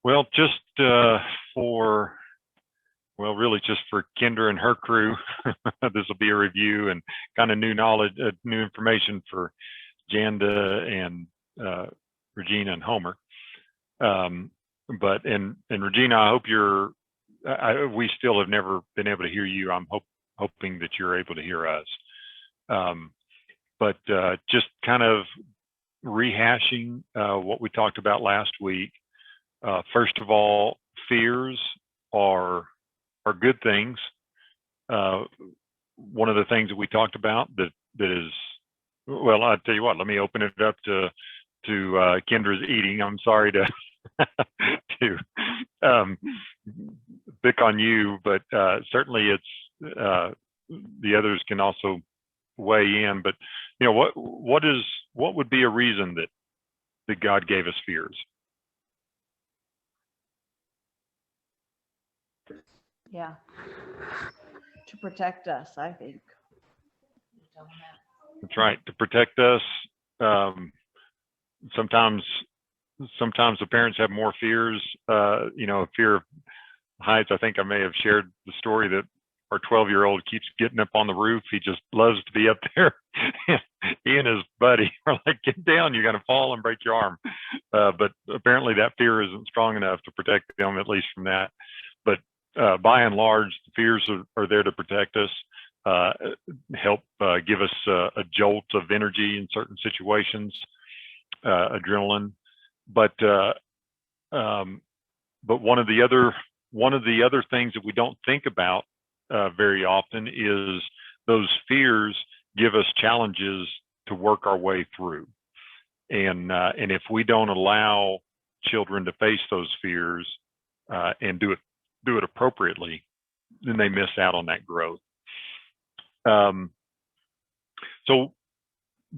Well, just for, well, really just for Kendra and her crew, this will be a review and kind of new knowledge, new information for Janda and Regina and Homer. But and Regina, I hope we still have never been able to hear you. I'm hoping that you're able to hear us. But just kind of rehashing what we talked about last week. First of all, fears are good things. One of the things that we talked about that is, well, I'll tell you what, let me open it up to Kendra's eating. I'm sorry to pick on you, but certainly it's the others can also weigh in. But you know, what would be a reason that God gave us fears? Yeah, to protect us, I think. That's right, to protect us. Sometimes the parents have more fears. You know, fear of heights. I think I may have shared the story that our 12-year-old keeps getting up on the roof. He just loves to be up there. He and his buddy are like, "Get down! You're going to fall and break your arm." But apparently, that fear isn't strong enough to protect them, at least from that. But by and large, the fears are there to protect us, help give us a jolt of energy in certain situations, adrenaline. But one of the other things that we don't think about very often is those fears give us challenges to work our way through, and if we don't allow children to face those fears and do it appropriately, then they miss out on that growth. So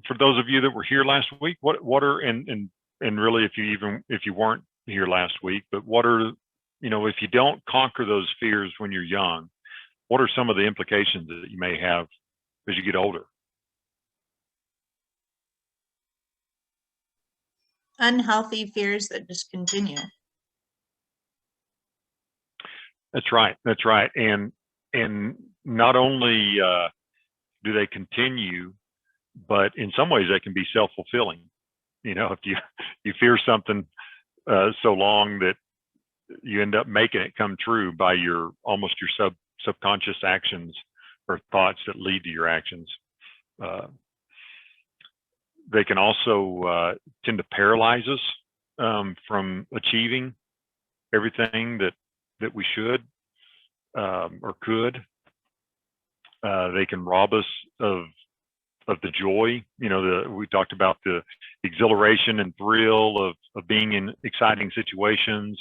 for those of you that were here last week, what are and really if you weren't here last week, but what are, you know, if you don't conquer those fears when you're young, what are some of the implications that you may have as you get older? Unhealthy fears that just continue. That's right. And not only do they continue, but in some ways they can be self-fulfilling. You know, if you fear something so long that you end up making it come true by your subconscious actions or thoughts that lead to your actions. They can also tend to paralyze us from achieving everything that we should or could. They can rob us of the joy. You know, we talked about the exhilaration and thrill of being in exciting situations,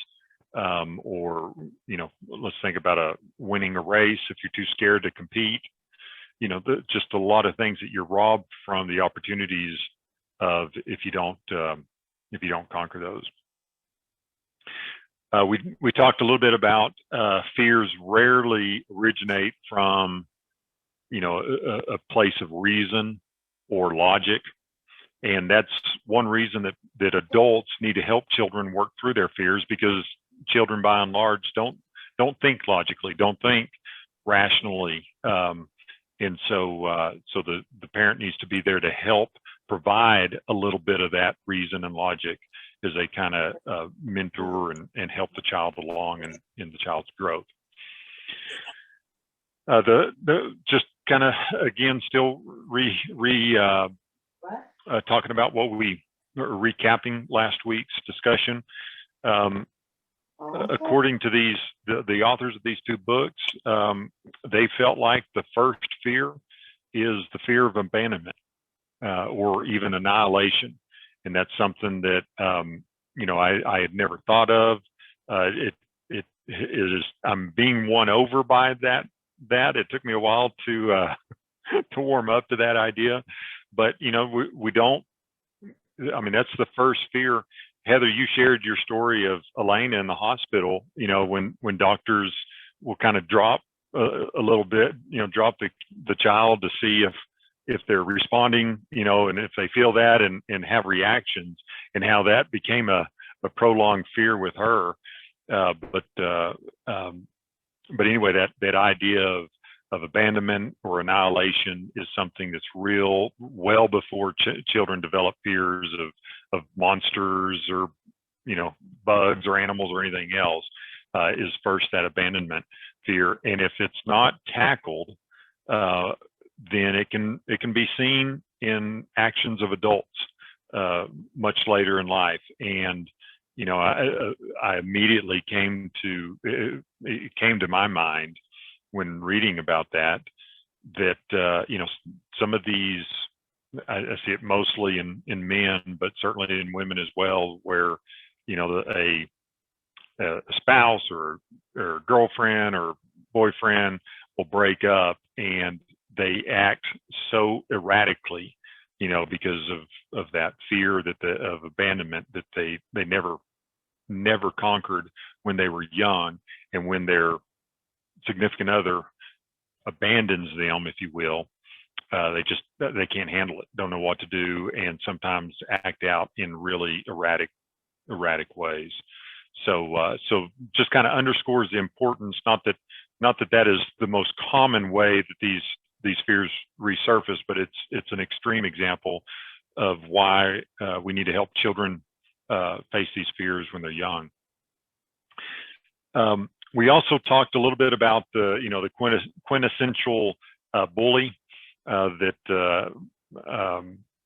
or, you know, let's think about winning a race if you're too scared to compete. You know, just a lot of things that you're robbed from the opportunities of if you don't conquer those. We talked a little bit about fears rarely originate from, you know, a place of reason or logic, and that's one reason that adults need to help children work through their fears, because children by and large don't think logically, don't think rationally, and so the parent needs to be there to help provide a little bit of that reason and logic as they kind of mentor and help the child along in the child's growth. Just kind of again still talking about what we recapping last week's discussion. According to the authors of these two books, they felt like the first fear is the fear of abandonment or even annihilation, and that's something that you know, I had never thought of. It is, I'm being won over by that. It took me a while to warm up to that idea, but you know, we don't. I mean, that's the first fear. Heather, you shared your story of Elena in the hospital. You know, when doctors will kind of drop a little bit, you know, drop the child to see if they're responding, you know, and if they feel that and have reactions, and how that became a a prolonged fear with her. But anyway, that idea of abandonment or annihilation is something that's real well before children develop fears of monsters or, you know, bugs or animals or anything else. Is first that abandonment fear, and if it's not tackled, then it can be seen in actions of adults much later in life. And you know, I immediately it came to my mind when reading about that you know, some of these, I see it mostly in men, but certainly in women as well, where, you know, a spouse or girlfriend or boyfriend will break up and they act so erratically, you know, because of that fear of abandonment that they never conquered when they were young. And when their significant other abandons them, if you will, they can't handle it, don't know what to do, and sometimes act out in really erratic ways. So just kind of underscores the importance, not that is the most common way that these fears resurface, but it's an extreme example of why we need to help children face these fears when they're young. We also talked a little bit about the quintessential bully that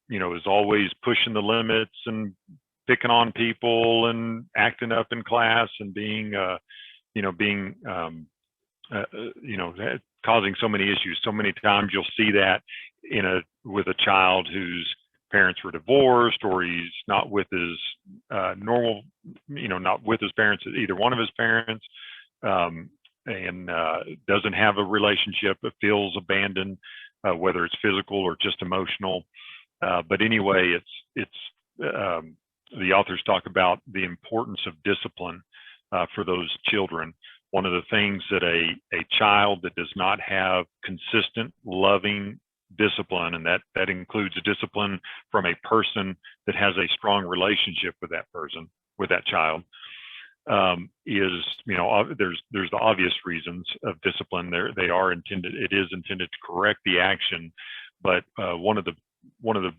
you know, is always pushing the limits and picking on people and acting up in class and being causing so many issues. So many times you'll see that with a child whose parents were divorced, or he's not with his not with his parents, either one of his parents, and doesn't have a relationship, but feels abandoned, whether it's physical or just emotional. But anyway, it's the authors talk about the importance of discipline for those children. One of the things that a child that does not have consistent, loving discipline, and that includes a discipline from a person that has a strong relationship with that person, with that child, is, you know, there's the obvious reasons of discipline. It is intended to correct the action, but one of the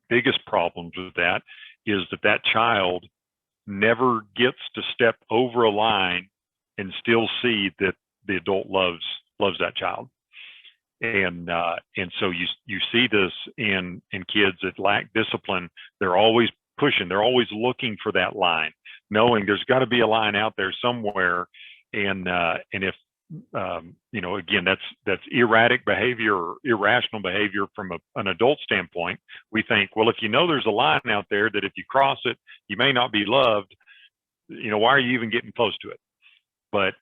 biggest problems with that is that child never gets to step over a line and still see that the adult loves that child. And so you see this in kids that lack discipline. They're always pushing, they're always looking for that line, knowing there's got to be a line out there somewhere. And if you know, again, that's erratic behavior or irrational behavior from an adult standpoint. We think, well, if you know there's a line out there that if you cross it, you may not be loved, you know, why are you even getting close to it? But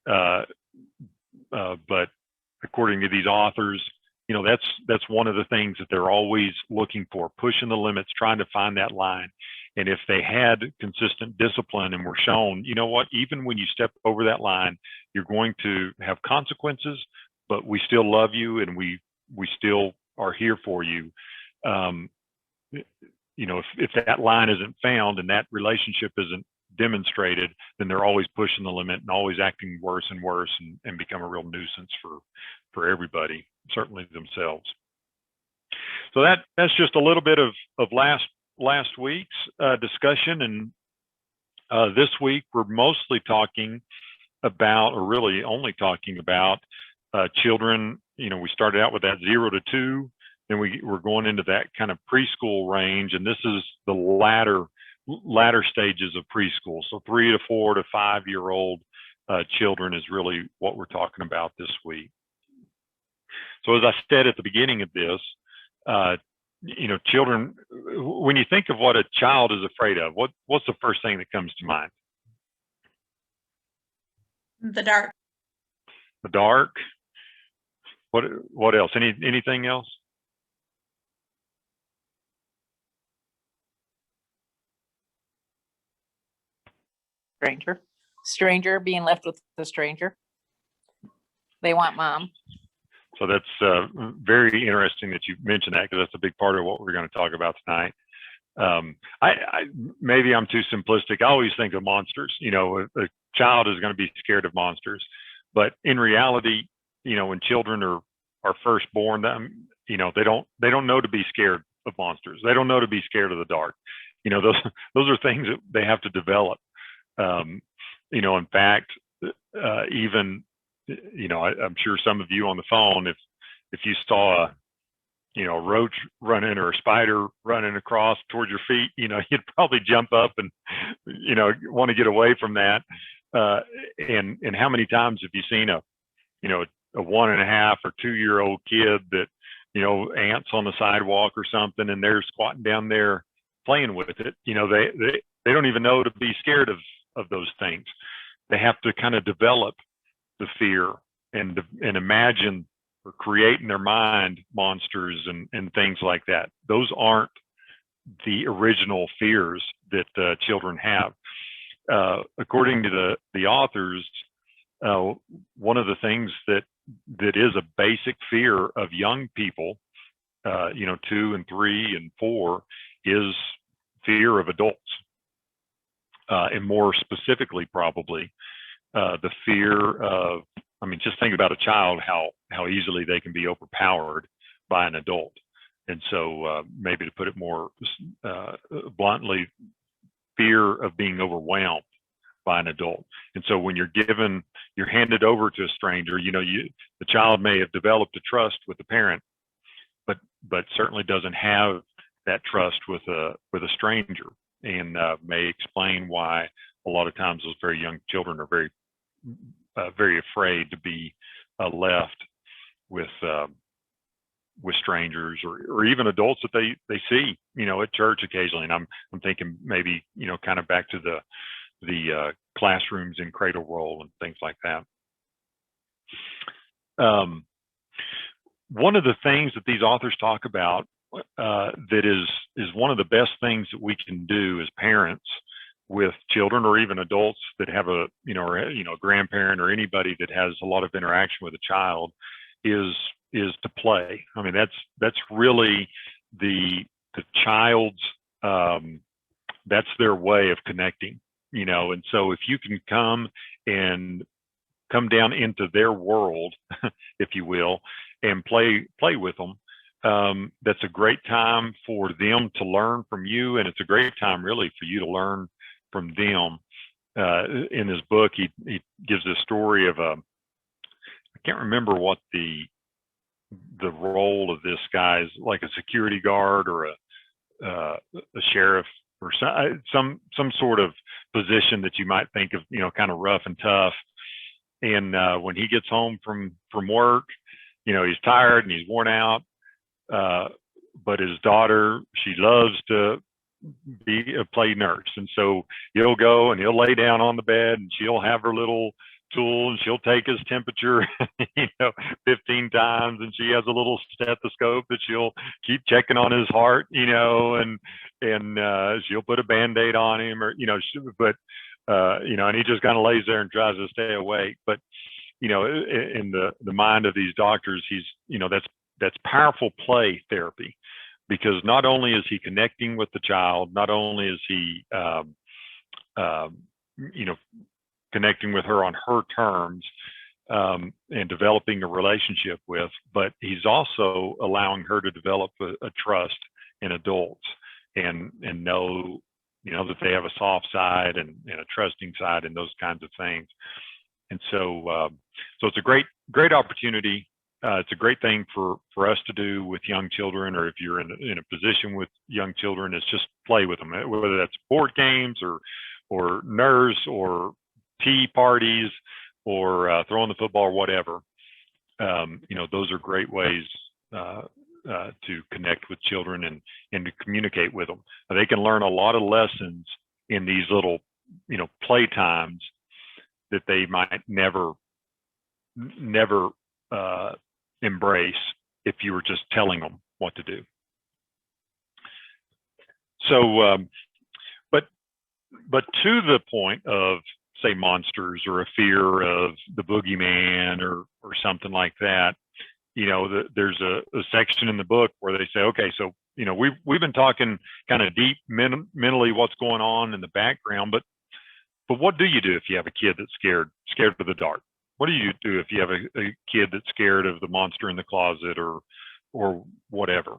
according to these authors, you know, that's one of the things that they're always looking for, pushing the limits, trying to find that line. And if they had consistent discipline and were shown, you know what, even when you step over that line, you're going to have consequences, but we still love you and we still are here for you. You know, if that line isn't found and that relationship isn't demonstrated, then they're always pushing the limit and always acting worse and worse and become a real nuisance for everybody, certainly themselves. So that's just a little bit of last week's discussion. And this week we're mostly talking about, or really only talking about, children. You know, we started out with that 0 to 2, then we're going into that kind of preschool range, and this is the latter stages of preschool. So 3 to 4 to 5-year-old children is really what we're talking about this week. So as I said at the beginning of this, you know, children, when you think of what a child is afraid of, what's the first thing that comes to mind? The dark. The dark. What else? Anything else? Stranger, being left with the stranger. They want mom. So that's very interesting that you mentioned that, because that's a big part of what we're going to talk about tonight. I maybe I'm too simplistic. I always think of monsters. A child is going to be scared of monsters, but in reality, when children are first born, they don't know to be scared of monsters. They don't know to be scared of the dark. Those are things that they have to develop. In fact, even I'm sure some of you on the phone, if you saw a roach running or a spider running across towards your feet, you'd probably jump up and want to get away from that. And how many times have you seen a 1.5 or 2-year-old kid that ants on the sidewalk or something, and they're squatting down there playing with it? They don't even know to be scared of those things. They have to kind of develop the fear and imagine or create in their mind monsters and things like that. Those aren't the original fears that children have. According to the authors, one of the things that is a basic fear of young people, 2 and 3 and 4, is fear of adults. And more specifically, probably the fear of, just think about a child, how easily they can be overpowered by an adult. And so maybe to put it more bluntly, fear of being overwhelmed by an adult. And so when you're handed over to a stranger, the child may have developed a trust with the parent, but certainly doesn't have that trust with a stranger, and may explain why a lot of times those very young children are very very afraid to be left with strangers or even adults that they see at church occasionally. And I'm thinking maybe kind of back to the classrooms in cradle roll and things like that. One of the things that these authors talk about that is one of the best things that we can do as parents with children, or even adults that have a grandparent or anybody that has a lot of interaction with a child, is to play. That's really the child's that's their way of connecting, and so if you can come down into their world, if you will, and play with them, that's a great time for them to learn from you, and it's a great time really for you to learn from them. In his book, he gives a story of I can't remember what the role of this guy is, like a security guard or a sheriff or some sort of position that you might think of, kind of rough and tough. And when he gets home from work, he's tired and he's worn out. But his daughter, she loves to play nurse, and so he'll go and he'll lay down on the bed, and she'll have her little tool, and she'll take his temperature 15 times, and she has a little stethoscope that she'll keep checking on his heart, and she'll put a Band-Aid on him, or and he just kind of lays there and tries to stay awake. But in the mind of these doctors, he's that's powerful play therapy, because not only is he connecting with the child, not only is he connecting with her on her terms, and developing a relationship with, but he's also allowing her to develop a trust in adults, and know that they have a soft side and a trusting side, and those kinds of things. And so it's a great opportunity. It's a great thing for us to do with young children, or if you're in a position with young children, is just play with them, whether that's board games or nurse or tea parties or throwing the football or whatever. Those are great ways to connect with children and to communicate with them. They can learn a lot of lessons in these little play times that they might never embrace if you were just telling them what to do. So, but to the point of, say, monsters or a fear of the boogeyman or something like that, there's a section in the book where they say, okay, so we've been talking kind of deep mentally what's going on in the background, but what do you do if you have a kid that's scared of the dark? What do you do if you have a kid that's scared of the monster in the closet or whatever?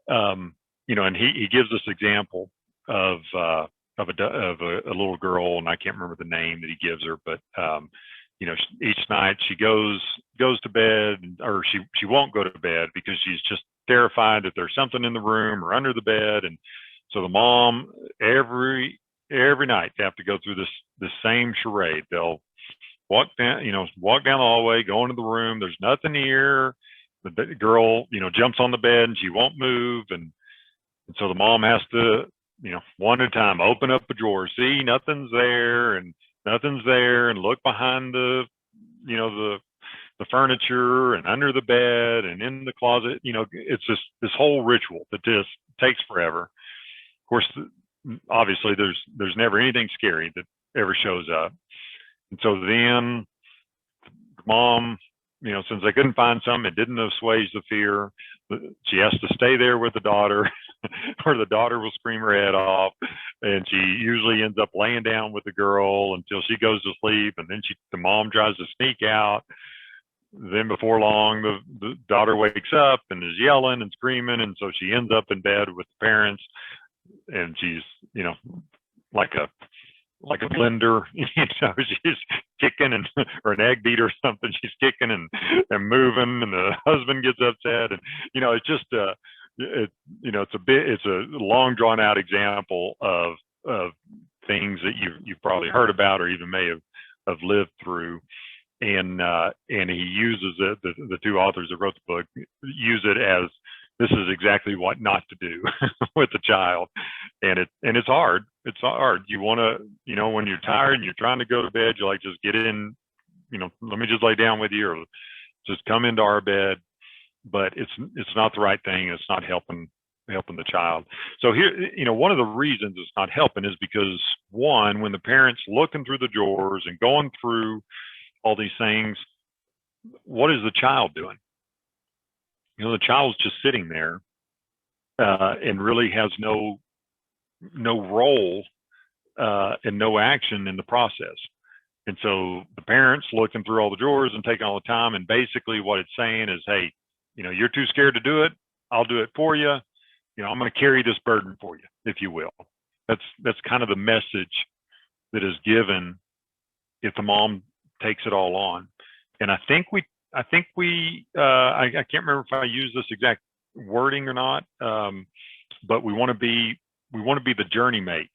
And he gives this example of a little girl, and I can't remember the name that he gives her, but each night she goes to bed, or she won't go to bed because she's just terrified that there's something in the room or under the bed. And so the mom every night they have to go through this same charade. They'll walk down the hallway, go into the room. There's nothing here. The girl, jumps on the bed and she won't move. And so the mom has to, one at a time, open up a drawer, see nothing's there and look behind the furniture and under the bed and in the closet. It's just this whole ritual that just takes forever. Of course, obviously there's never anything scary that ever shows up. And so then the mom, since they couldn't find something, it didn't assuage the fear. She has to stay there with the daughter or the daughter will scream her head off. And she usually ends up laying down with the girl until she goes to sleep. And then the mom tries to sneak out. Then before long, the daughter wakes up and is yelling and screaming. And so she ends up in bed with the parents, and she's, like a blender, she's kicking or an egg beater or something. She's kicking and moving, and the husband gets upset. And, it's just, it's a long drawn out example of things that you've probably heard about or even may have lived through. And he uses it, the two authors that wrote the book use it as, this is exactly what not to do with the child. And it's hard. It's hard. You want to, when you're tired and you're trying to go to bed, you're like, just get in, let me just lay down with you, or just come into our bed. But it's not the right thing. It's not helping the child. So here, one of the reasons it's not helping is because, one, when the parent's looking through the drawers and going through all these things, what is the child doing? The child's just sitting there and really has no role and no action in the process. And so the parents looking through all the drawers and taking all the time, and basically what it's saying is, hey, you're too scared to do it. I'll do it for you. I'm going to carry this burden for you, if you will. That's kind of the message that is given if the mom takes it all on. And I think I can't remember if I use this exact wording or not, but we want to be the journey mate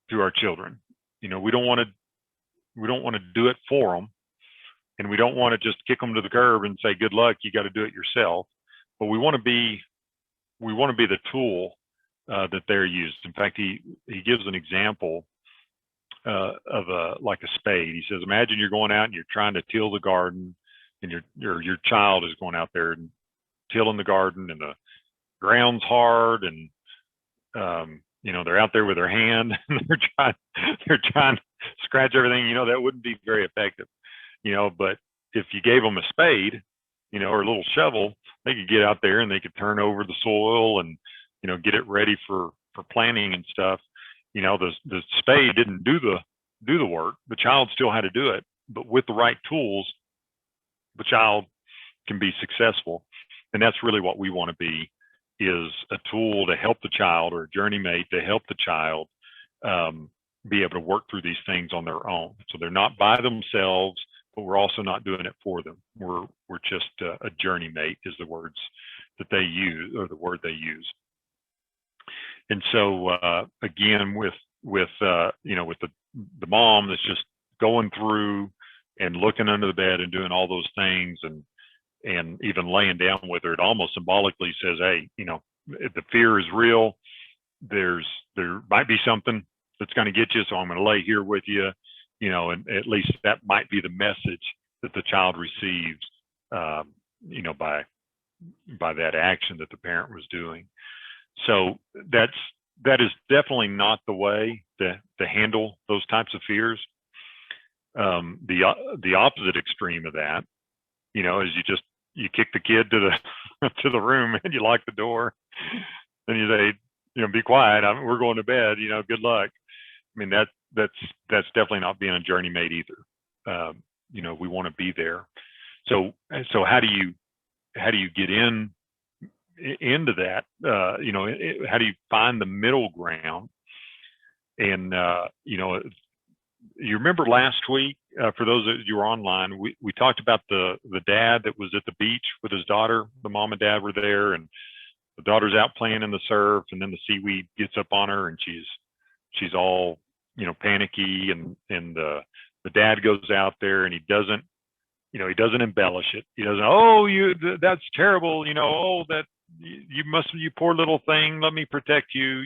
to our children. We don't want to do it for them, and we don't want to just kick them to the curb and say, good luck, you got to do it yourself. But we want to be the tool that they're used. In fact, he gives an example of a spade. He says, imagine you're going out and you're trying to till the garden, and your child is going out there and tilling the garden, and the ground's hard, and they're out there with their hand and they're trying to scratch everything. That wouldn't be very effective. But if you gave them a spade, or a little shovel, they could get out there and they could turn over the soil and get it ready for planting and stuff. The spade didn't do the work. The child still had to do it, but with the right tools, the child can be successful. And that's really what we want to be, is a tool to help the child, or a journey mate to help the child be able to work through these things on their own. So they're not by themselves, but we're also not doing it for them. We're just a journey mate is the words that they use, or the word they use. And so again, with the mom that's just going through and looking under the bed and doing all those things, and even laying down with her, it almost symbolically says, hey, if the fear is real, there might be something that's going to get you, so I'm going to lay here with you, and at least that might be the message that the child receives, by that action that the parent was doing. So that is definitely not the way to handle those types of fears. The opposite extreme of that, is you kick the kid to the to the room and you lock the door, and you say, be quiet. We're going to bed. Good luck. I mean, that's definitely not being a journey mate either. We want to be there. So how do you get into that? How do you find the middle ground? And you remember last week, for those that you were online, we talked about the dad that was at the beach with his daughter. The mom and dad were there, and the daughter's out playing in the surf, and then the seaweed gets up on her, and she's all panicky, and the dad goes out there, and he doesn't embellish it. He doesn't, oh, that's terrible, oh, that you poor little thing, let me protect you,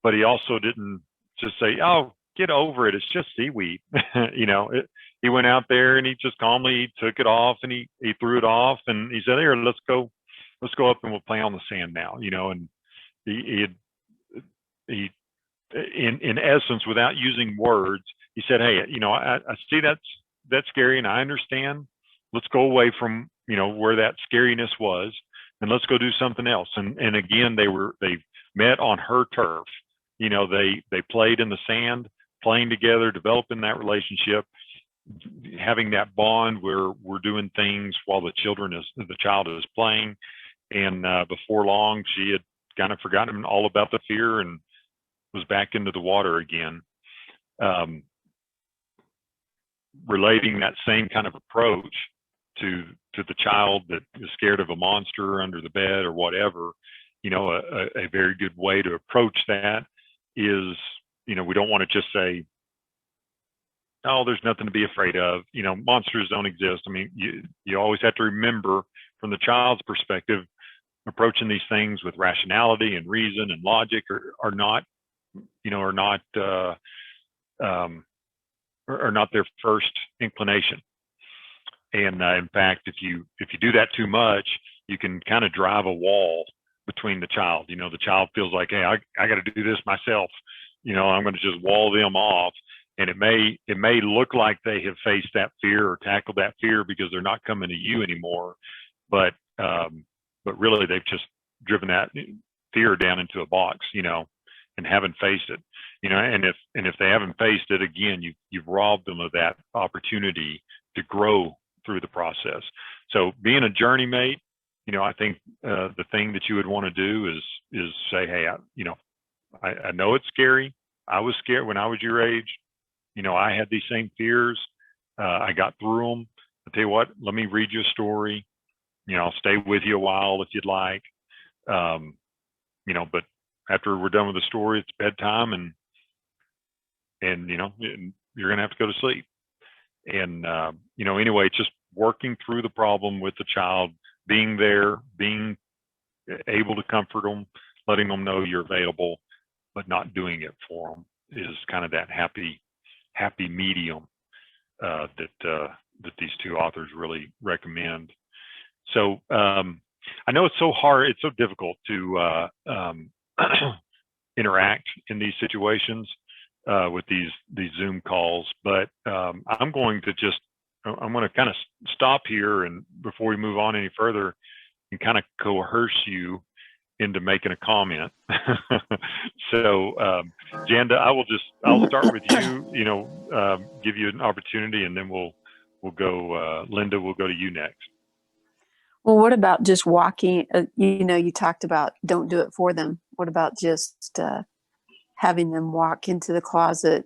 but he also didn't just say, oh, get over it, it's just seaweed. He went out there and he just calmly took it off, and he threw it off, and he said, here, let's go up and we'll play on the sand now, and he in essence, without using words, he said, hey, I see that's scary, and I understand. Let's go away from where that scariness was, and let's go do something else. And again, they met on her turf. They played in the sand, playing together, developing that relationship, having that bond where we're doing things while the child is playing. And before long, she had kind of forgotten all about the fear and was back into the water again. Relating that same kind of approach to the child that is scared of a monster under the bed or whatever, a very good way to approach that is, we don't want to just say, oh, there's nothing to be afraid of. Monsters don't exist. I mean, you always have to remember, from the child's perspective, approaching these things with rationality and reason and logic are not their first inclination. And in fact, if you do that too much, you can kind of drive a wall between the child. The child feels like, hey, I got to do this myself. I'm going to just wall them off. And it may look like they have faced that fear or tackled that fear because they're not coming to you anymore. But really, they've just driven that fear down into a box, and haven't faced it. And if they haven't faced it, again, you've robbed them of that opportunity to grow through the process. So being a journey mate, I think the thing that you would want to do is say, hey, I know it's scary. I was scared when I was your age. I had these same fears. I got through them. I'll tell you what, let me read you a story. I'll stay with you a while if you'd like. But after we're done with the story, it's bedtime, and you're going to have to go to sleep. And, anyway, just working through the problem with the child, being there, being able to comfort them, letting them know you're available, but not doing it for them is kind of that happy medium that these two authors really recommend. So I know it's so hard, it's so difficult to interact in these situations with these Zoom calls, but I'm going to kind of stop here, and before we move on any further, and kind of coerce you into making a comment. So Janda, I'll start with you, give you an opportunity, and then we'll go, Linda, we'll go to you next. Well, what about just walking? You talked about don't do it for them. What about just having them walk into the closet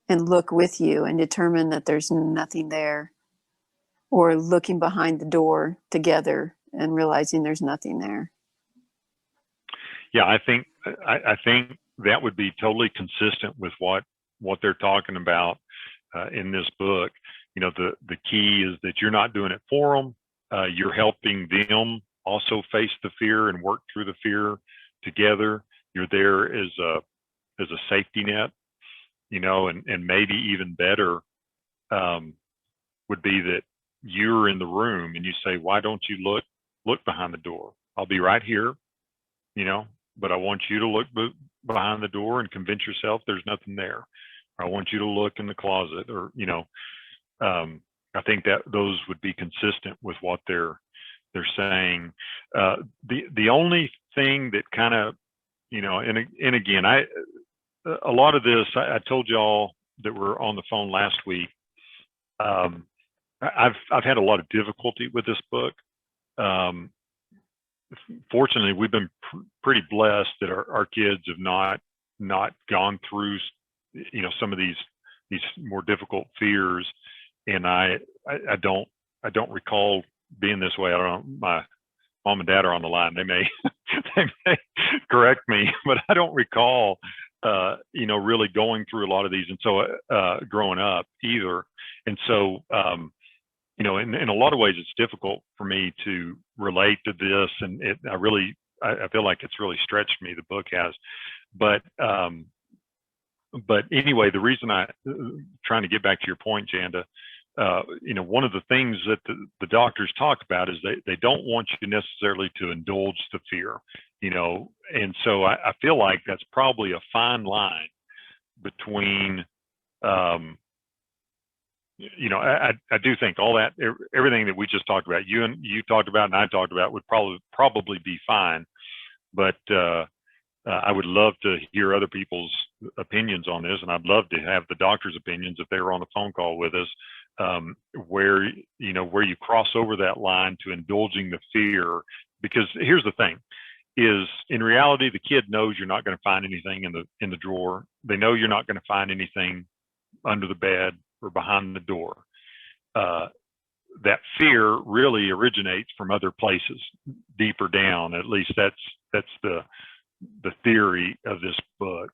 and look with you and determine that there's nothing there, or looking behind the door together and realizing there's nothing there? Yeah, I think that would be totally consistent with what they're talking about in this book. The key is that you're not doing it for them. You're helping them also face the fear and work through the fear together. You're there as a safety net, and maybe even better would be that you're in the room and you say, why don't you look behind the door? I'll be right here, but I want you to look behind the door and convince yourself there's nothing there. Or I want you to look in the closet, or, I think that those would be consistent with what they're saying. The only thing that kind of, and again, a lot of this, I told y'all that were on the phone last week. I've had a lot of difficulty with this book. Fortunately, we've been pretty blessed that our kids have not gone through, some of these more difficult fears. And I don't recall being this way. I don't know. My mom and dad are on the line. They may they may correct me, but I don't recall really going through a lot of these. And so growing up either. And so in a lot of ways it's difficult for me to relate to this, and I feel like it's really stretched me, the book has. But anyway, the reason trying to get back to your point, Janda, one of the things that the doctors talk about is they don't want you necessarily to indulge the fear, and so I feel like that's probably a fine line between, I do think all that, everything that we just talked about, you talked about and I talked about, would probably be fine, but I would love to hear other people's opinions on this, and I'd love to have the doctor's opinions if they were on the phone call with us, where you cross over that line to indulging the fear. Because here's the thing, is in reality, the kid knows you're not going to find anything in the drawer. They know you're not going to find anything under the bed or behind the door. That fear really originates from other places, deeper down. At least that's the theory of this book.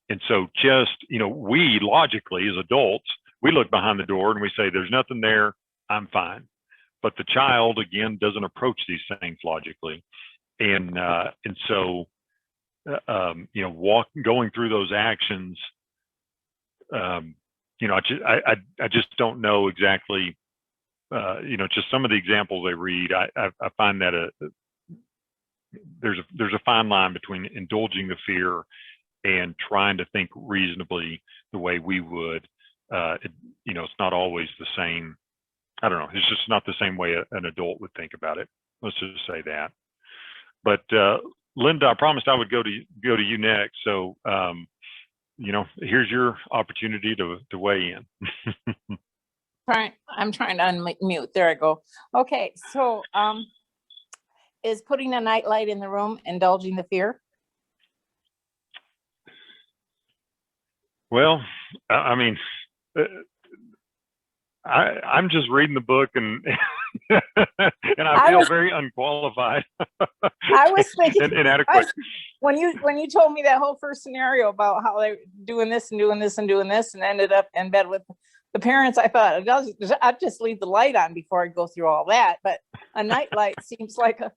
And so just, we logically as adults, we look behind the door and we say, there's nothing there, I'm fine. But the child, again, doesn't approach these things logically. And so, going through those actions, I just don't know exactly, just some of the examples they read, I find that there's a fine line between indulging the fear and trying to think reasonably the way we would. It's not always the same. I don't know. It's just not the same way an adult would think about it. Let's just say that. But Linda, I promised I would go to you next. So, here's your opportunity to weigh in. I'm trying to unmute. There I go. Okay. So, is putting a nightlight in the room indulging the fear? Well, I mean, I'm just reading the book and and I feel very unqualified. I was thinking inadequate. When you told me that whole first scenario about how they're doing this and doing this and doing this and ended up in bed with the parents, I thought I'd just leave the light on before I go through all that. But a nightlight seems like a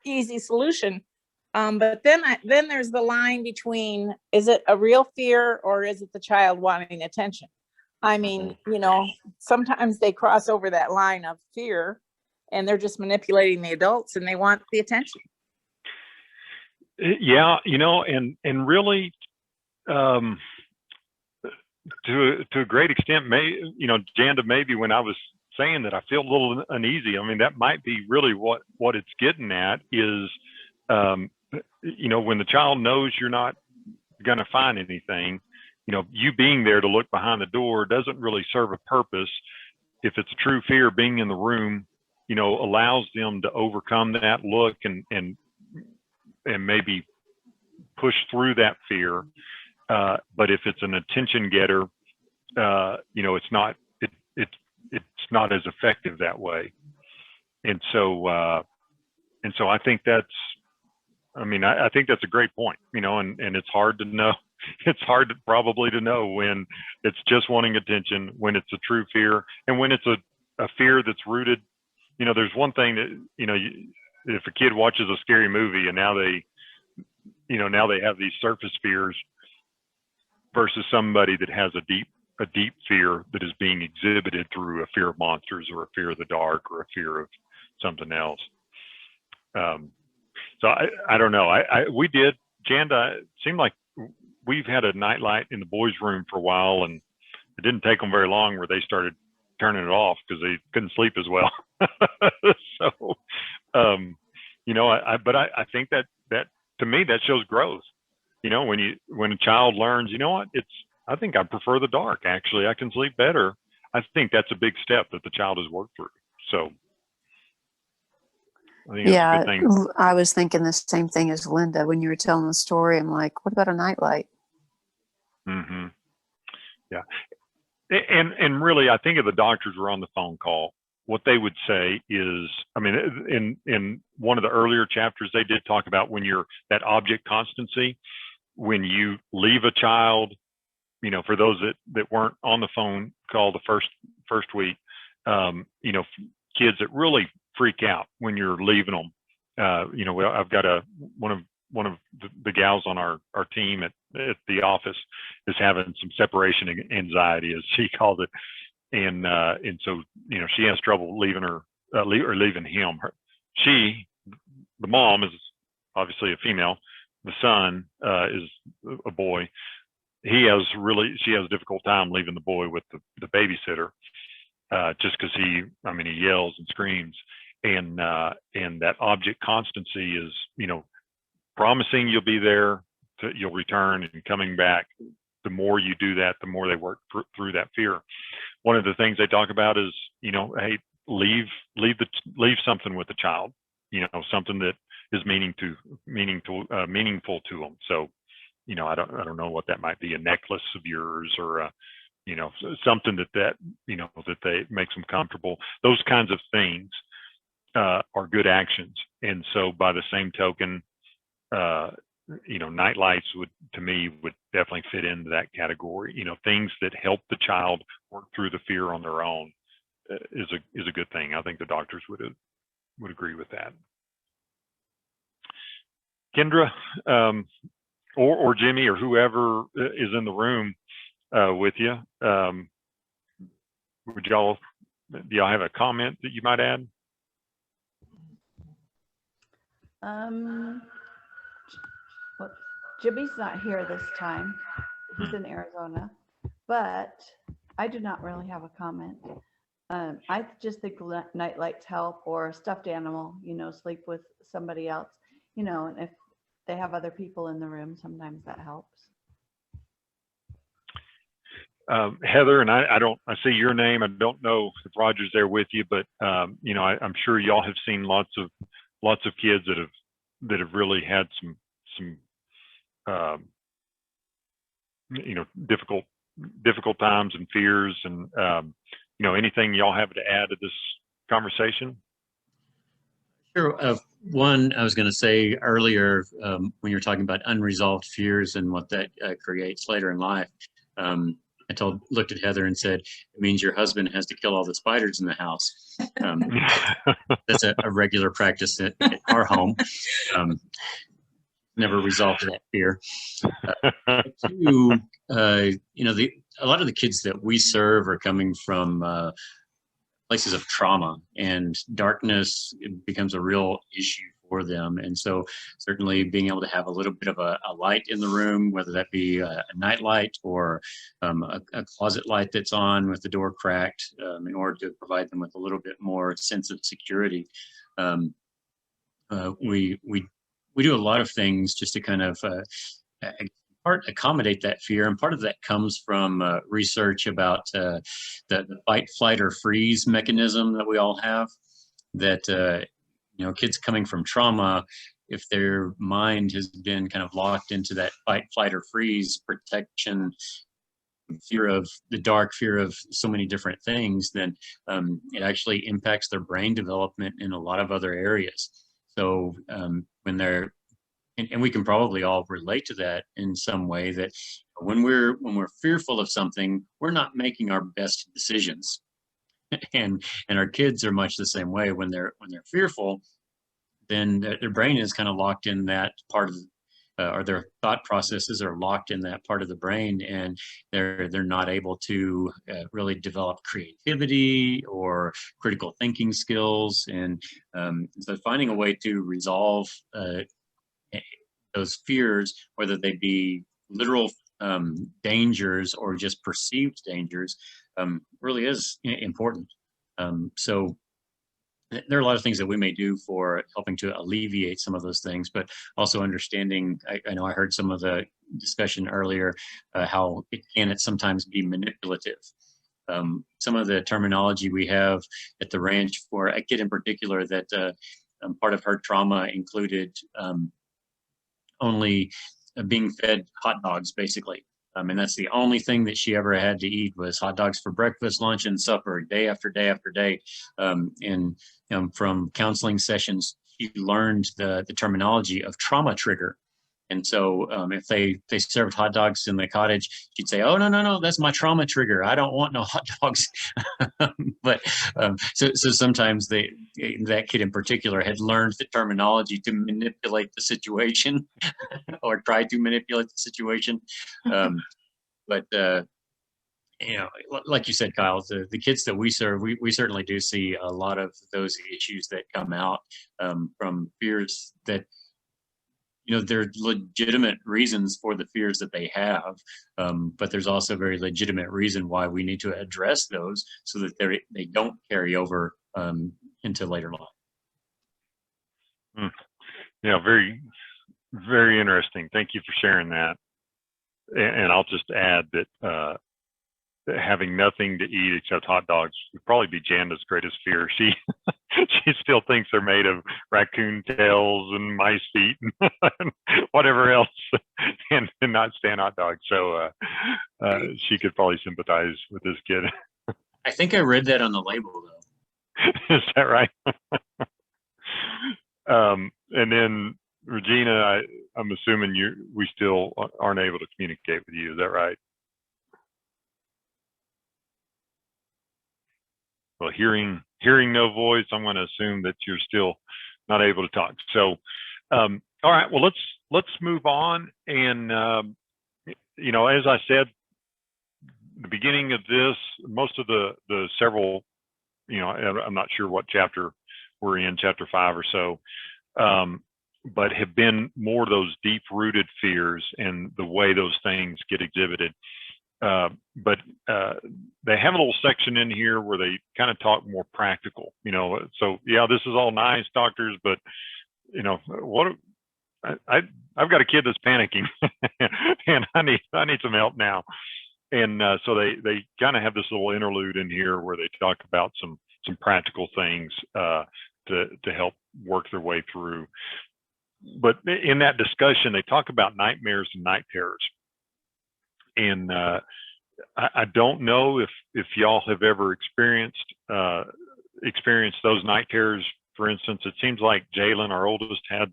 easy solution. But then there's the line between, is it a real fear or is it the child wanting attention? I mean, sometimes they cross over that line of fear and they're just manipulating the adults and they want the attention. Yeah, and really, to a great extent, Janda, maybe when I was saying that I feel a little uneasy, I mean, that might be really what it's getting at is, when the child knows you're not going to find anything, you being there to look behind the door doesn't really serve a purpose. If it's a true fear, being in the room, allows them to overcome that look and maybe push through that fear. But if it's an attention getter, it's not not as effective that way. And so I think I think that's a great point, and it's hard to know. It's hard probably to know when it's just wanting attention, when it's a true fear, and when it's a fear that's rooted. There's one thing that, if a kid watches a scary movie and now they have these surface fears versus somebody that has a deep fear that is being exhibited through a fear of monsters or a fear of the dark or a fear of something else. So I don't know. We did, Janda, it seemed like we've had a nightlight in the boys' room for a while, and it didn't take them very long where they started turning it off because they couldn't sleep as well. So, you know, but I think that to me, that shows growth. You know, when a child learns, you know what, I think I prefer the dark. Actually, I can sleep better. I think that's a big step that the child has worked through. So I think it's a Yeah, good thing. I was thinking the same thing as Linda when you were telling the story. I'm like, what about a nightlight? Mm-hmm. Yeah. And really, I think if the doctors were on the phone call, what they would say is, I mean, in one of the earlier chapters, they did talk about when you're that object constancy, when you leave a child, you know, for those that weren't on the phone call the first week, you know, kids that really freak out when you're leaving them. You know, I've got one of the gals on our team at the office is having some separation anxiety, as she called it, and so, you know, she has trouble leaving her or leaving him. The mom is obviously a female. The son is a boy. She has a difficult time leaving the boy with the babysitter, just because he yells and screams, and that object constancy is, you know, promising you'll be there, you'll return and coming back. The more you do that, the more they work through that fear. One of the things they talk about is, you know, hey, leave something with the child, you know, something that is meaningful to them. So, you know, I don't know what that might be, a necklace of yours, or you know, something that you know, that they makes them comfortable. Those kinds of things are good actions. And so by the same token, you know, night lights would definitely fit into that category. You know, things that help the child work through the fear on their own is a good thing. I think the doctors would agree with that. Kendra, or Jimmy, or whoever is in the room with you, do y'all have a comment that you might add? Well, Jimmy's not here this time. He's in Arizona, but I do not really have a comment. I just think night lights help, or a stuffed animal, you know, sleep with somebody else, you know, and if they have other people in the room, sometimes that helps. Heather, and I see your name. I don't know if Roger's there with you, but you know, I'm sure y'all have seen lots of kids that have really had some you know, difficult times and fears, and you know, anything y'all have to add to this conversation? Sure. One, I was going to say earlier, when you're talking about unresolved fears and what that creates later in life, I looked at Heather and said, it means your husband has to kill all the spiders in the house. That's a regular practice at our home. Never resolved that fear. Two, you know, a lot of the kids that we serve are coming from places of trauma, and darkness becomes a real issue for them. And so certainly being able to have a little bit of a light in the room, whether that be a night light or a closet light that's on with the door cracked, in order to provide them with a little bit more sense of security. We do a lot of things just to kind of accommodate that fear, and part of that comes from research about the fight, flight, or freeze mechanism that we all have. That you know, kids coming from trauma, if their mind has been kind of locked into that fight, flight, or freeze protection, fear of the dark, fear of so many different things, then it actually impacts their brain development in a lot of other areas. So when they're, and we can probably all relate to that in some way, that when we're fearful of something, we're not making our best decisions. and our kids are much the same way. When they're fearful, then their brain is kind of locked in that part of, or their thought processes are locked in that part of the brain, and they're not able to really develop creativity or critical thinking skills. And so finding a way to resolve those fears, whether they be literal dangers or just perceived dangers really is important. So there are a lot of things that we may do for helping to alleviate some of those things, but also understanding, I know I heard some of the discussion earlier, how it can sometimes be manipulative. Some of the terminology we have at the ranch for a kid in particular that part of her trauma included only being fed hot dogs, basically. And that's the only thing that she ever had to eat was hot dogs for breakfast, lunch, and supper, day after day after day. And from counseling sessions, she learned the terminology of trauma trigger. And so if they served hot dogs in the cottage, she'd say, "Oh, no, that's my trauma trigger. I don't want no hot dogs." But so sometimes that kid in particular had learned the terminology to manipulate the situation or try to manipulate the situation. But like you said, Kyle, the kids that we serve, we certainly do see a lot of those issues that come out from fears that, there are legitimate reasons for the fears that they have, but there's also a very legitimate reason why we need to address those so that they don't carry over into later life. Yeah, very, very interesting. Thank you for sharing that. And I'll just add that having nothing to eat except hot dogs would probably be Janda's greatest fear. She still thinks they're made of raccoon tails and mice feet and whatever else, and not stand hot dogs. So she could probably sympathize with this kid. I think I read that on the label, though. Is that right? And then Regina, I'm assuming we still aren't able to communicate with you. Is that right? Well, hearing no voice, I'm going to assume that you're still not able to talk. So, all right. Well, let's move on. And as I said, the beginning of this, most of the several, I'm not sure what chapter we're in, chapter 5 or so, but have been more those deep-rooted fears and the way those things get exhibited. But they have a little section in here where they kind of talk more practical, so yeah, this is all nice, doctors, but what I've got a kid that's panicking and I need some help now. And so they kind of have this little interlude in here where they talk about some practical things to help work their way through. But in that discussion, they talk about nightmares and night terrors. And I don't know if y'all have ever experienced those night terrors. For instance, it seems like Jalen, our oldest, had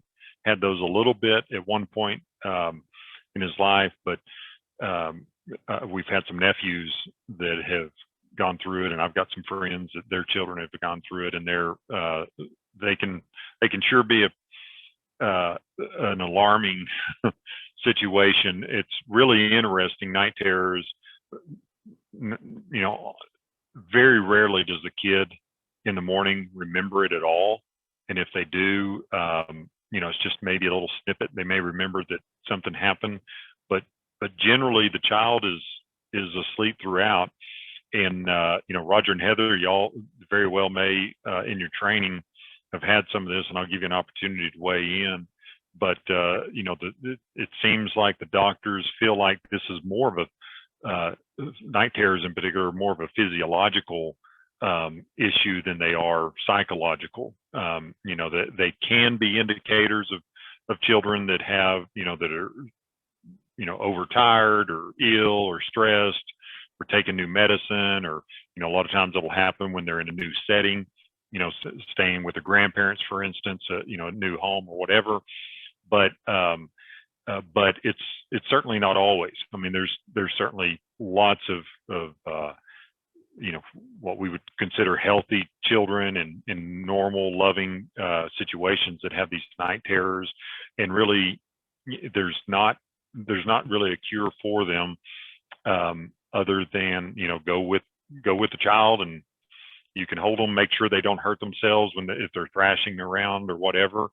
those a little bit at one point in his life, but we've had some nephews that have gone through it, and I've got some friends that their children have gone through it, and they can sure be an alarming situation. It's really interesting. Night terrors, very rarely does the kid in the morning remember it at all, and if they do, it's just maybe a little snippet. They may remember that something happened, but generally the child is asleep throughout. And Roger and Heather, y'all very well may in your training have had some of this, and I'll give you an opportunity to weigh in. But it seems like the doctors feel like this is more of a night terrors in particular, more of a physiological issue than they are psychological. That they can be indicators of children that have that are overtired or ill or stressed or taking new medicine, or a lot of times it'll happen when they're in a new setting, staying with the grandparents, for instance, a new home or whatever. But it's certainly not always. I mean, there's certainly lots of what we would consider healthy children and in normal, loving situations that have these night terrors, and really there's not really a cure for them other than go with the child, and you can hold them, make sure they don't hurt themselves if they're thrashing around or whatever.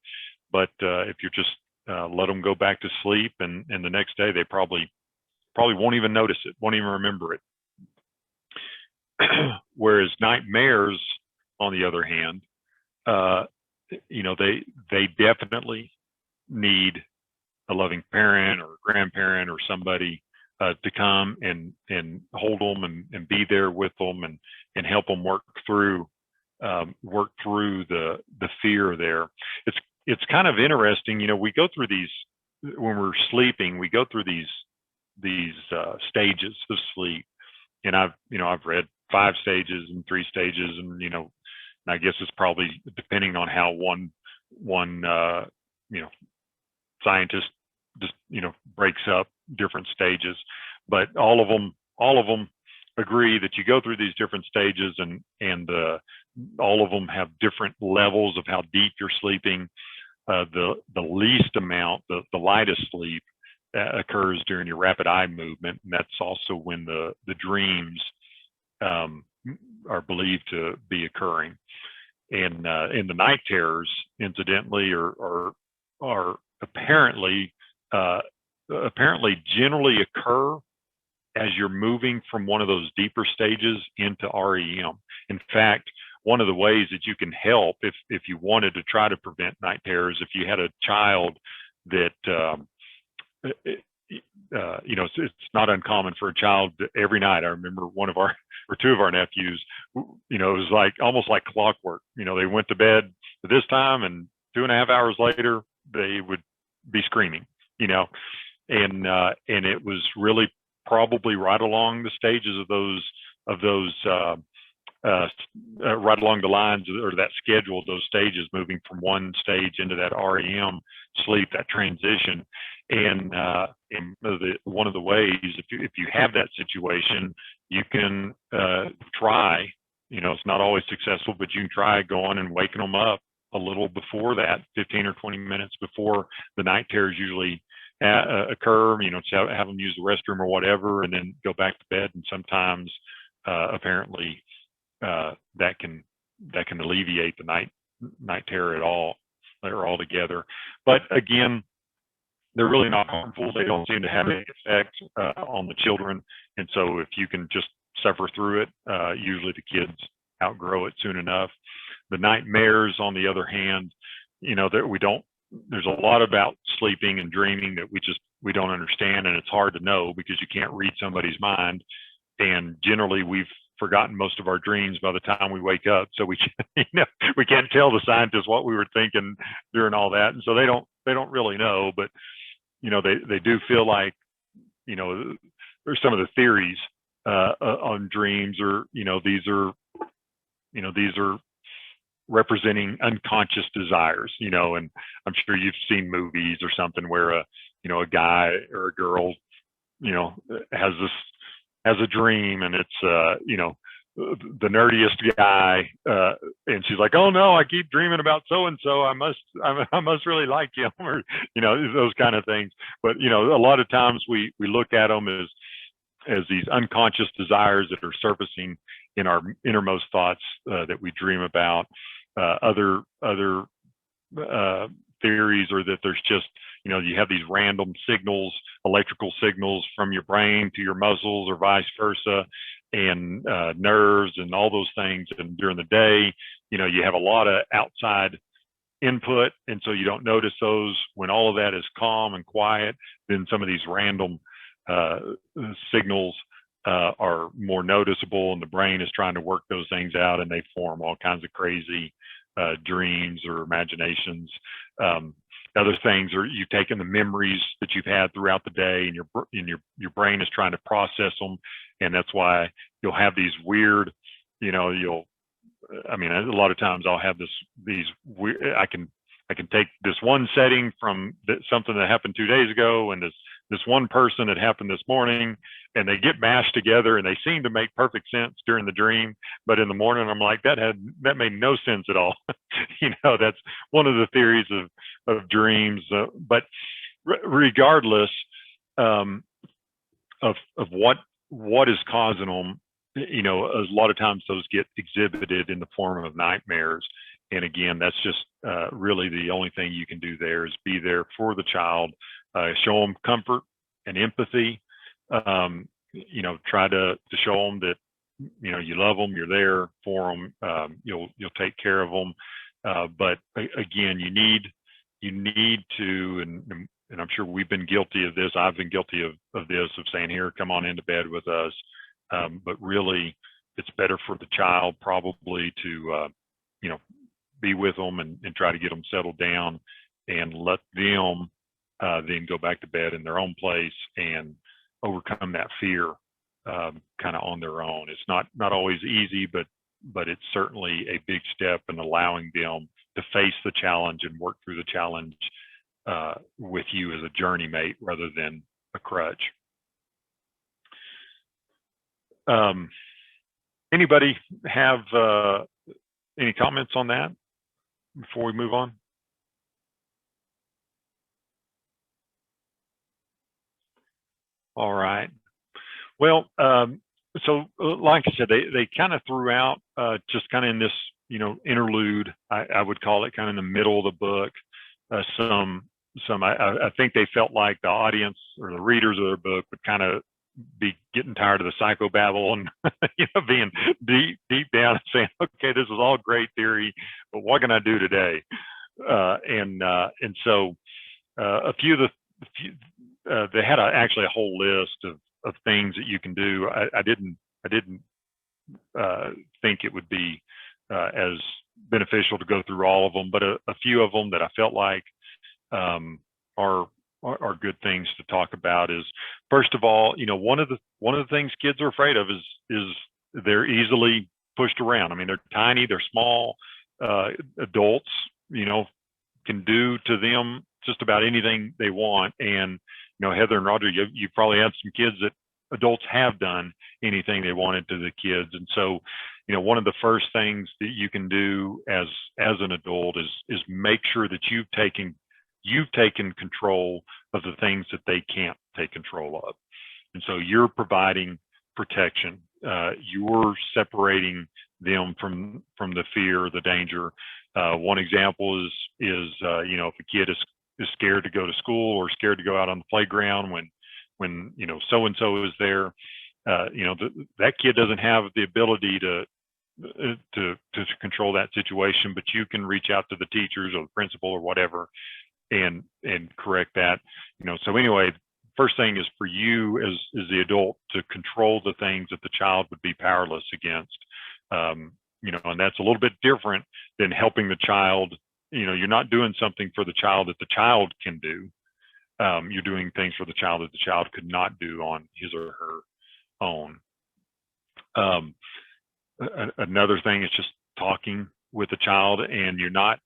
But if you just let them go back to sleep, and the next day they probably probably won't even notice it, won't even remember it. Whereas nightmares, on the other hand, they definitely need a loving parent or grandparent or somebody to come and hold them and be there with them and help them work through the fear there. It's kind of interesting, we go through these when we're sleeping. We go through these stages of sleep, and I've read 5 stages and 3 stages, and and I guess it's probably depending on how one scientist just breaks up different stages, but all of them agree that you go through these different stages, and all of them have different levels of how deep you're sleeping. The least amount, the lightest sleep occurs during your rapid eye movement, and that's also when the dreams are believed to be occurring. And the night terrors, incidentally, are apparently generally occur as you're moving from one of those deeper stages into REM. In fact, one of the ways that you can help, if you wanted to try to prevent night terrors, if you had a child that it's not uncommon for a child to, every night. I remember one of our or 2 of our nephews, it was like almost like clockwork. They went to bed at this time, and 2.5 hours later they would be screaming. And it was really probably right along the stages of those right along the lines or that schedule of those stages, moving from one stage into that REM sleep, that transition. And one of the ways, if you have that situation, you can try. It's not always successful, but you can try going and waking them up a little before that, 15 or 20 minutes before the night terrors usually occur. Have them use the restroom or whatever, and then go back to bed. And sometimes, apparently, that can alleviate the night terror at all or altogether. But again, they're really not harmful. They don't seem to have any effect on the children. And so if you can just suffer through it, usually the kids outgrow it soon enough. The nightmares, on the other hand, there's a lot about sleeping and dreaming that we don't understand, and it's hard to know because you can't read somebody's mind. And generally we've forgotten most of our dreams by the time we wake up. So we can't tell the scientists what we were thinking during all that. And so they don't really know, but they do feel like, there's some of the theories on dreams, or these are representing unconscious desires, and I'm sure you've seen movies or something where a guy or a girl, has a dream, and it's the nerdiest guy, and she's like, oh no, I keep dreaming about so and so, I must really like him, or those kind of things. But a lot of times we look at them as these unconscious desires that are surfacing in our innermost thoughts that we dream about. Other theories are that there's just you have these random signals, electrical signals from your brain to your muscles, or vice versa, and nerves and all those things. And during the day, you have a lot of outside input, and so you don't notice those. When all of that is calm and quiet, then some of these random signals are more noticeable, and the brain is trying to work those things out, and they form all kinds of crazy dreams or imaginations. Other things are you've taken the memories that you've had throughout the day, and your brain is trying to process them, and that's why you'll have these weird, a lot of times I'll have these weird, I can take this one setting from something that happened 2 days ago, and this one person that happened this morning, and they get mashed together, and they seem to make perfect sense during the dream, but in the morning I'm like, that made no sense at all. That's one of the theories of dreams. But regardless of what is causing them, a lot of times those get exhibited in the form of nightmares. And again, that's just really the only thing you can do there is be there for the child, show them comfort and empathy, Try to show them that, you love them, you're there for them, you'll take care of them. But again, you need to, and I'm sure we've been guilty of this. I've been guilty of this, of saying, here, come on into bed with us. But really, it's better for the child probably to, be with them and try to get them settled down and let them then go back to bed in their own place and overcome that fear kind of on their own. It's not always easy, but it's certainly a big step in allowing them to face the challenge and work through the challenge with you as a journey mate rather than a crutch. Anybody have any comments on that before we move on? All right. Well, so like I said, they kind of threw out just kind of in this, interlude, I would call it, kind of in the middle of the book, I think they felt like the audience or the readers of their book would kind of be getting tired of the psychobabble and being deep down and saying, okay, this is all great theory, but what can I do today? And so a few of they had actually a whole list of things that you can do. I didn't think it would be as beneficial to go through all of them, but a few of them that I felt like are good things to talk about is, first of all, one of the things kids are afraid of is they're easily pushed around. I mean, they're tiny, they're small. Adults, can do to them just about anything they want. And Heather and Roger, you probably had some kids that adults have done anything they wanted to the kids. And so, one of the first things that you can do as an adult is make sure that you've taken control of the things that they can't take control of. And so you're providing protection. You're separating them from the fear, the danger. One example is if a kid is scared to go to school or scared to go out on the playground when so and so is there, that kid doesn't have the ability to control that situation, but you can reach out to the teachers or the principal or whatever and correct that. So anyway, first thing is for you as the adult to control the things that the child would be powerless against. And that's a little bit different than helping the child. You're not doing something for the child that the child can do. You're doing things for the child that the child could not do on his or her own. Another thing is just talking with the child, and you're not,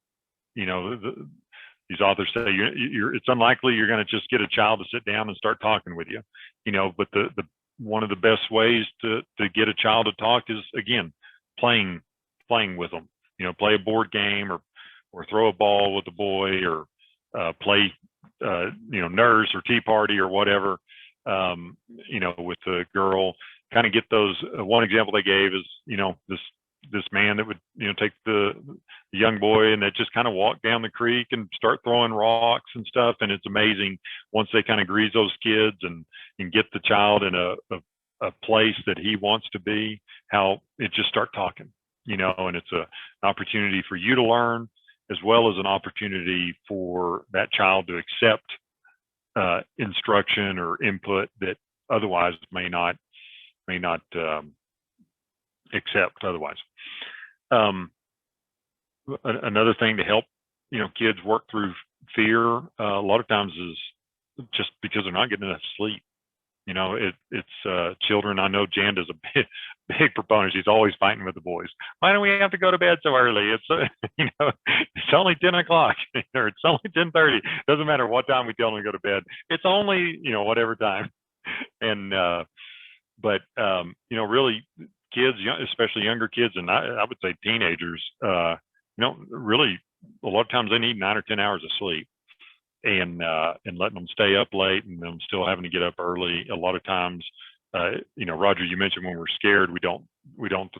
these authors say it's unlikely you're going to just get a child to sit down and start talking with you, but the one of the best ways to get a child to talk is, again, playing with them. Play a board game or throw a ball with a boy or play nurse or tea party or whatever, with the girl. Kind of get those. One example they gave is this man that would take the young boy and they just kind of walk down the creek and start throwing rocks and stuff. And it's amazing once they kind of grease those kids and get the child in a place that he wants to be, how it just start talking, and it's an opportunity for you to learn as well as an opportunity for that child to accept instruction or input that otherwise may not accept otherwise. Another thing to help kids work through fear a lot of times is just because they're not getting enough sleep. It's children. I know Jan is a big proponent. She's always fighting with the boys. Why do we have to go to bed so early? It's it's only 10 o'clock or it's only 10:30. Doesn't matter what time we tell them to go to bed. It's only whatever time. And but really, kids, especially younger kids, and I would say teenagers, really a lot of times they need 9 or 10 hours of sleep. And letting them stay up late and them still having to get up early. A lot of times, Roger, you mentioned when we're scared, we don't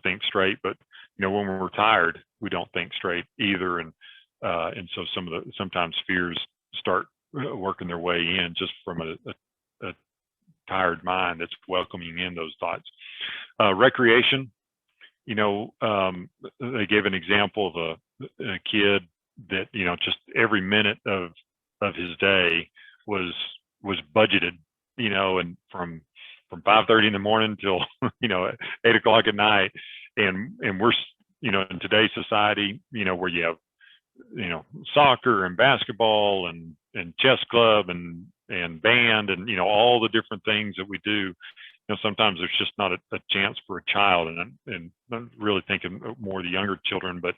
think straight, but when we're tired, we don't think straight either. And so sometimes fears start working their way in just from a tired mind that's welcoming in those thoughts. Recreation, you know, they gave an example of a kid that, you know, just every minute of his day was budgeted, you know, and from 5:30 in the morning till, you know, 8 o'clock at night. And we're, you know, in today's society, you know, where you have, you know, soccer and basketball and chess club and band and, you know, all the different things that we do, you know, sometimes there's just not a chance for a child. And I'm really thinking more of the younger children, but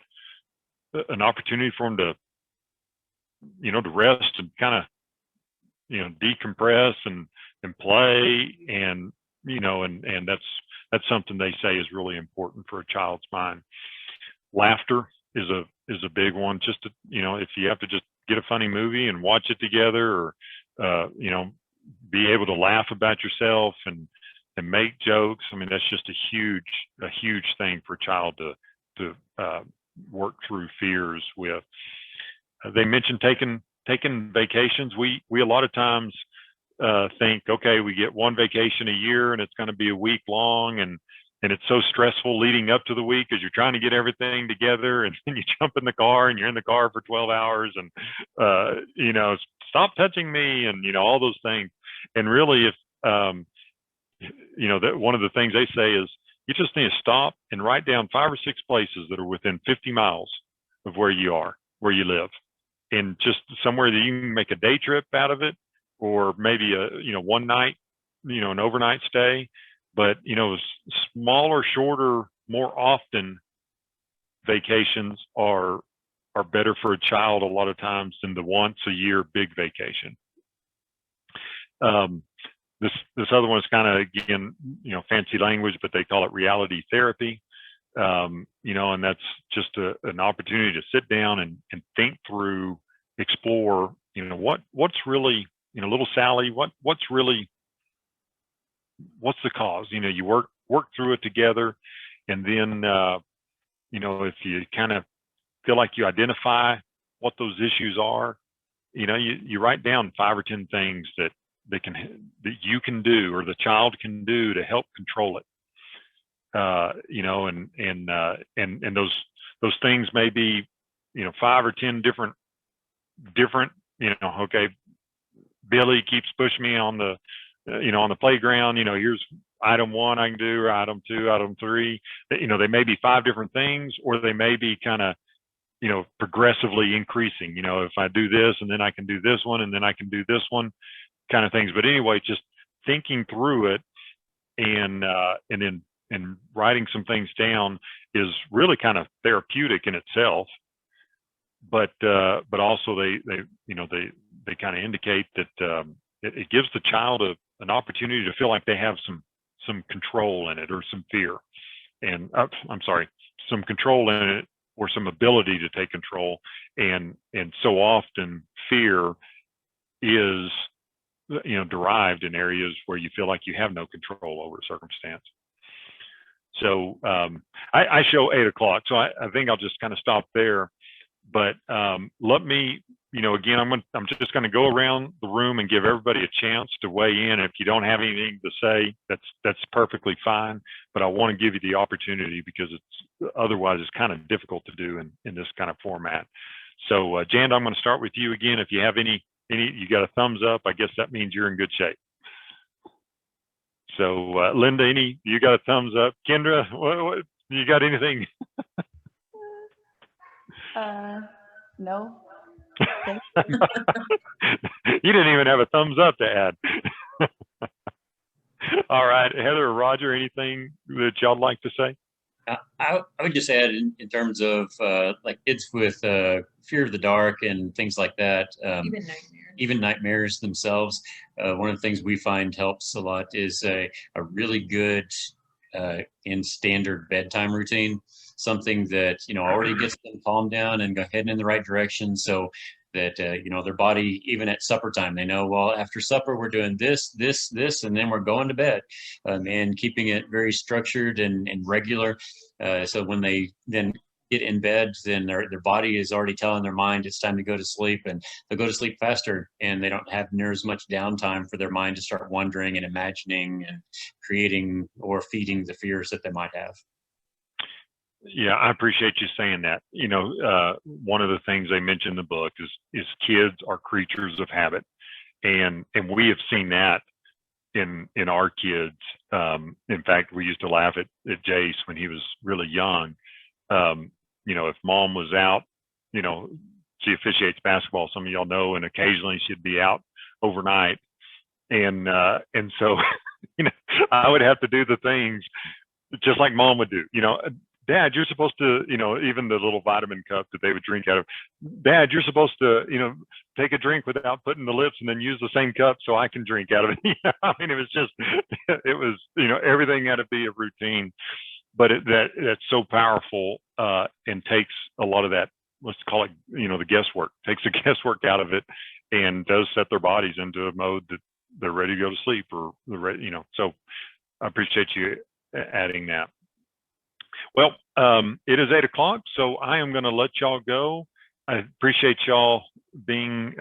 an opportunity for them to, you know, to rest and kind of, you know, decompress and play, and, you know, and that's something they say is really important for a child's mind. Laughter is a big one. Just to, you know, if you have to just get a funny movie and watch it together, or you know, be able to laugh about yourself and make jokes. I mean, that's just a huge thing for a child to work through fears with. They mentioned taking vacations. We a lot of times think, okay, we get one vacation a year and it's going to be a week long, and it's so stressful leading up to the week because you're trying to get everything together, and then you jump in the car and you're in the car for 12 hours and you know, stop touching me, and, you know, all those things. And really, if you know, that one of the things they say is you just need to stop and write down 5 or 6 places that are within 50 miles of where you live, and just somewhere that you can make a day trip out of it, or maybe a, you know, one night, you know, an overnight stay. But, you know, smaller, shorter, more often vacations are better for a child a lot of times than the once a year big vacation. This other one is kind of, again, you know, fancy language, but they call it reality therapy. You know, and that's just an opportunity to sit down and think through, explore, you know, what's really, you know, little Sally, what's the cause? You know, you work through it together, and then you know, if you kind of feel like you identify what those issues are, you know, you write down 5 or 10 things that you can do, or the child can do, to help control it. You know, and those things may be, you know, 5 or 10 different, you know, okay, Billy keeps pushing me on the, you know, on the playground, you know, here's item 1 I can do, or item 2, item 3, you know, they may be 5 different things, or they may be kind of, you know, progressively increasing, you know, if I do this and then I can do this one and then I can do this one, kind of things. But anyway, just thinking through it and then writing some things down is really kind of therapeutic in itself. But also they you know, they kind of indicate that it gives the child an opportunity to feel like they have some control in it, or some fear, and I'm sorry, some control in it, or some ability to take control. And so often fear is, you know, derived in areas where you feel like you have no control over a circumstance. So I show 8 o'clock, so I think I'll just kind of stop there. But let me, you know, again, I'm just going to go around the room and give everybody a chance to weigh in. If you don't have anything to say, that's perfectly fine. But I want to give you the opportunity, because otherwise it's kind of difficult to do in this kind of format. So Jan, I'm going to start with you again. If you have any, you got a thumbs up, I guess that means you're in good shape. So Linda, you got a thumbs up? Kendra, what you got anything? No. Thank You didn't even have a thumbs up to add. All right, Heather or Roger, anything that y'all like to say? I would just add in terms of like kids with fear of the dark and things like that, even nightmares themselves. One of the things we find helps a lot is a really good in standard bedtime routine, something that, you know, already gets them calmed down and go heading in the right direction, so that you know, their body, even at supper time, they know, well, after supper we're doing this, and then we're going to bed, and keeping it very structured and regular, so when they then get in bed, then their body is already telling their mind it's time to go to sleep, and they'll go to sleep faster, and they don't have near as much downtime for their mind to start wondering and imagining and creating or feeding the fears that they might have. Yeah, I appreciate you saying that. You know, one of the things they mention in the book is kids are creatures of habit, and we have seen that in our kids. In fact, we used to laugh at Jace when he was really young. You know, if mom was out, you know, she officiates basketball, some of y'all know, and occasionally she'd be out overnight, and so you know, I would have to do the things just like mom would do. You know, Dad, you're supposed to, you know, even the little vitamin cup that they would drink out of, Dad, you're supposed to, you know, take a drink without putting the lips and then use the same cup so I can drink out of it. I mean, it was just, it was, you know, everything had to be a routine, but that's so powerful, and takes a lot of that, let's call it, you know, the guesswork, takes the guesswork out of it, and does set their bodies into a mode that they're ready to go to sleep, or they're ready, you know. So I appreciate you adding that. Well, it is 8 o'clock, so I am going to let y'all go. I appreciate y'all being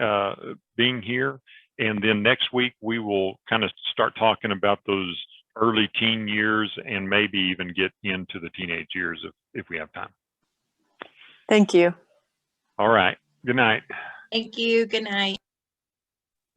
here, and then next week we will kind of start talking about those early teen years, and maybe even get into the teenage years if we have time. Thank you. All right. Good night. Thank you. Good night.